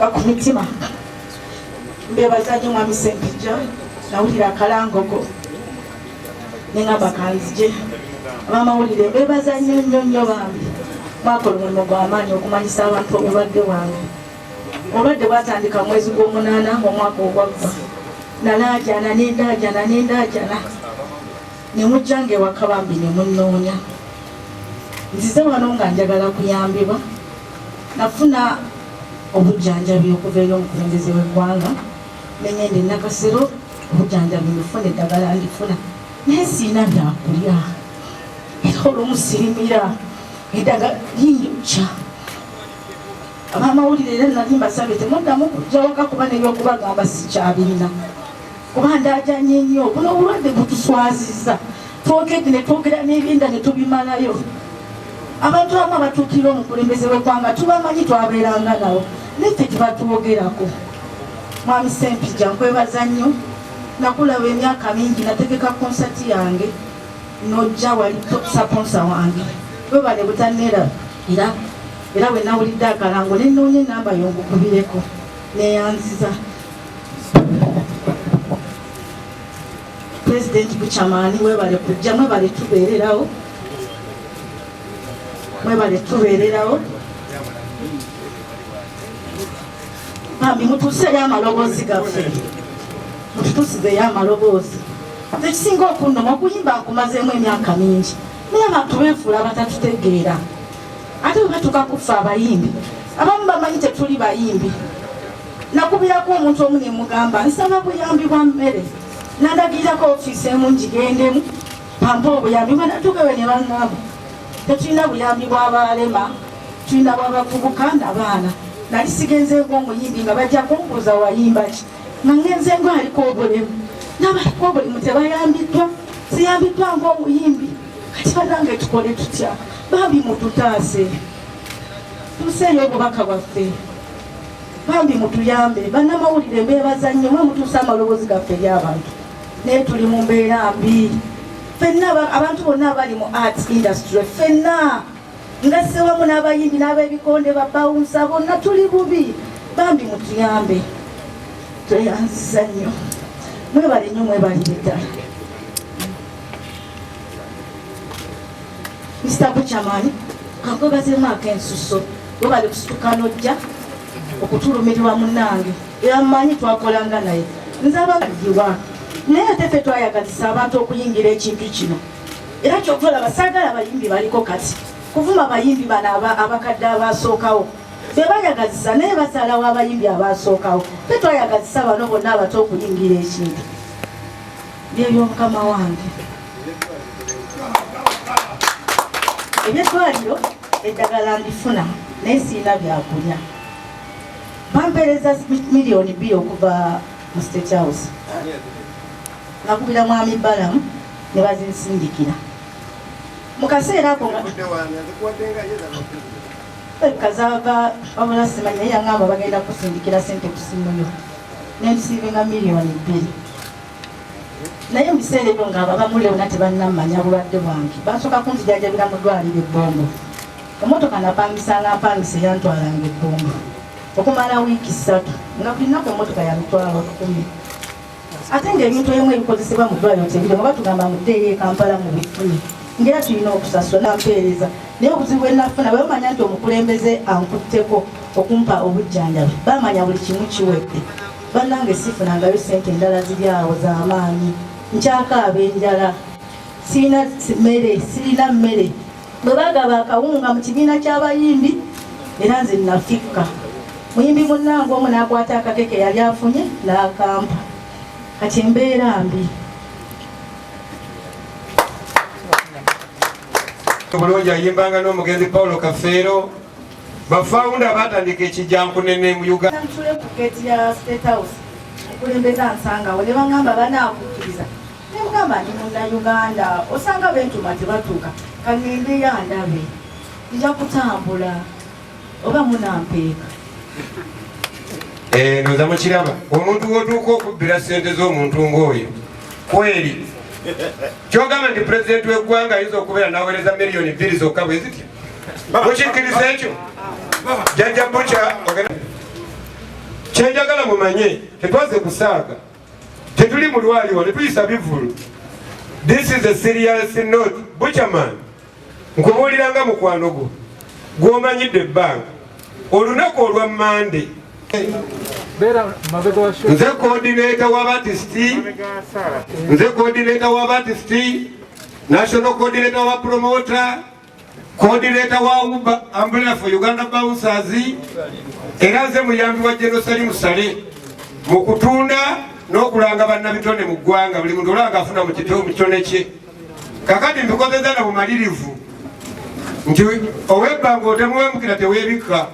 bakumitima mbebazanyo mwami Sempijja nawulira akalangogo nengamba kanzije abamawulire mbebazanyo nnyo bambi mwakola omulimu gw'amaanyi okumanyisa abantu obulwadde bwange. Obulwadde bwatandika mwezi gw'omunaana omwaka ogwagwa nalaajana nendaajana ne mujjange ewaka bambi ne munnoonya. Nzize wano nga njagala kuyambibwa nafuna obujjanjabi okuva eri omukulembeze w'eggwanga neŋŋende Nakasero obujjanjabi ndifuna eddagala ndifuna naye siina byakulya era olw'omusirimira eddagala linjukya. Abamawulire era nali mbasabye temuddamu kujja waka kuba n'ebyokubagamba sikyabirina kuba ndaajanye nnyo buno obulwadde butuswazizza twokedde ne twogera n'ebinda ne tubimalayo. Abantu abamu abatuukirira omukulembeze w'eggwanga tubamanyi twabeeranga nabo naye tetubatuwogerako. Mwami Sempijja nkwebaza nnyo nakulaba emyaka mingi nategeka konsati yange nojja wali saponsa wange webale butanera era bwe nawulidde akalango nenoonya enamba yongukubireko neyanziza. President Buchamani webale kujja mwebale tubeererawo bambi mutuuseyo amaloboozi gaffe mututuusizeyo amaloboozi. Tekisinga okundoma okuyimba nkumazeemu emyaka mingi naye abantu benfuula batatutegeera ate bwe batuuka kufa abayimbi abamu bamanyi tetuli bayimbi. Nakubirako omuntu omu ne mugamba nsaba buyambi bwa mmere nandagirirako ofiisi emu ngigendemu pampa obuyambi bwenatugewe ne bangamba tetulina buyambi bw'abalema tulina bw'abavubuka n'abaana. Nali sigenzengo omuyimbi nga bajja kumbuuza wayimba ki nga ngenzengo aliko obulemu n'abaliko obulemu tebayambiddwa siyambiddwa ng'omuyimbi kati banange tukole tutya bambi mututaase tuseeyo obubaka bwaffe bambi mutuyambe bannamawulire mbeebaza nnyo mwe mutuusa amaloboozi gaffe eri abantu naye tuli mu mbeera mbi ffenna abantu bonna abali mu arts industry ffenna nga ssewamu n'abayimbi n'ab'ebikonde babawunsa bonna tuli bubi bambi mutuyambe tweyanziza nnyo mwebale nnyo mwebalire ddala. Mr. Buchamani kankwebazeemu ak'ensuso webale kusituka nojja okutulumirirwa munnange era mmanyi twakolanga naye nze abagiwa naye ate ffe twayagazisa abantu okuyingira ekintu kino era kyokola basaagala abayimbi baliko kati kuvuma abayimbi bano abakadde abaasookawo be bayagazisa naye basalawo abayimbi abaasookawo ffe twayagazisa bano bonna abato okuyingira ekintu byebyomukama wange. Ebyetwaliro eddagala ndifuna naye siina byakulya bampeereza miliyoni 2 okuva mu State House nakubira mwami Balamu ne bazinsindikira mu kaseera ako kazava wabula simanyi naye yaŋŋamba bagenda kusindikira sente ku simuyo nensiibinga miliyoni 2 naye mu biseera ebyo nga ababamulewona tebannamanya bulwadde bwange basooka kunzijajabira mu ddwaliro ebbombo emotoka napangisanga mpangisa eyantwalanga ebbombo okumala wiiki 3 nga buli nnaku emotoka ya mitwalo 10 ate ng'ebintu ebimu ebikozesebwa mu ddwaliro tebiri nga batugamba muddeeyo e Kampala mu bifune ngera tulina okusasula nampeereza naye obuzibu bwe nafuna bwe bamanya nti omukulembeze ankutteko okumpa obujjanjabi bamanya buli kimu kiwedde bannange sifunangayo sente endala ziri awo z'amaanyi nkyakaaba enjala sirina mmere bwe bagaba akawunga mu kibiina ky'abayimbi era nze nafikka muyimbi munnange omu n'akwata akakeke yali afunye n'akampa kati embeera mbi. Bulungi ayimbanga n'omugenzi Paulo Kafeero bafawunda batandika ekijjankunene mu Uganda. Ntule ku gate ya State House okulembeza nsangawo ne bangamba banaakukkiriza ne mugamba ndi Munnayuganda osanga bentuma tebatuuka kangende yandabe nja kutambula oba munampeeka. Noza mukiraba omuntu w'otuuka okubbira ssente z'omuntu ng'oyo kweri kyogamba nti pulezidenti w'eggwanga ayinza okubeera n'aweereza miliyoni 2 zokka bwe zitya mukikkiriza ekyo jjajja Butcha nga mumanye tetwaze kusaaga tetuli mu lwaliwo netuyisa bivulu. This is a serious note. Butcherman nkubuuliranga mukwano gwo gw'omanyidde ebbanga olunaku olwa Mande nze coordinator w'abatisiti national coordinator wa promoter coordinator wa Uber Umbrella for Uganda Bouncers era nze muyambi wa Genocide Musale mu kutunda n'okulanga bannabitone mu ggwanga buli muntu olanga afuna mu kitone kye. Kakati mbikozeza na bumalirivu nti ow'ebbanga otemuwemukira teweebikka.